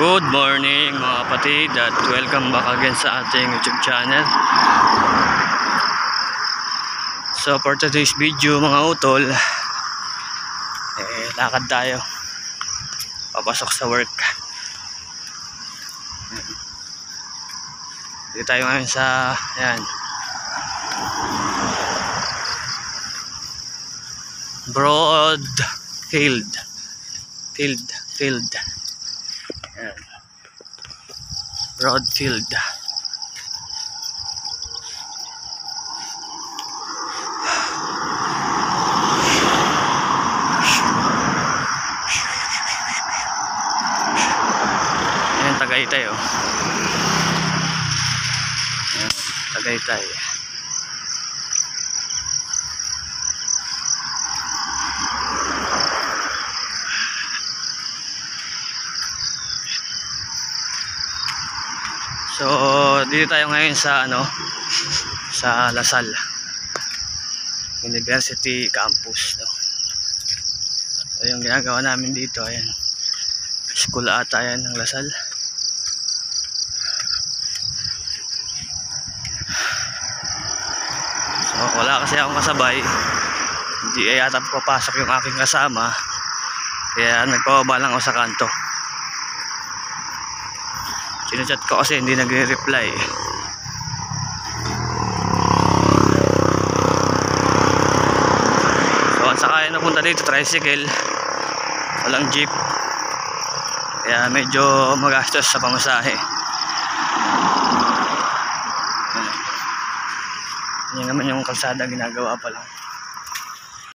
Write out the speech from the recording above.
Good morning mga kapatid at welcome back again sa ating YouTube channel. So for today's video mga utol, lakad tayo papasok sa work. Dito tayo ngayon sa Broad Field. Broad Field. Ayan, Tagaytay oh. Ayan, Tagaytay. So dito tayo ngayon sa sa Lasal University Campus, no? So yung ginagawa namin dito, ayan, school ata yan ng Lasal. So wala kasi akong kasabay, hindi yata papasok yung aking kasama, kaya nagpababa lang ako sa kanto. Sinachat ko kasi hindi nagre-reply. So ang sakay na punta dito, tricycle, walang jeep, kaya medyo magastos sa pamasahe. Yan naman yung kalsada, ginagawa pa lang.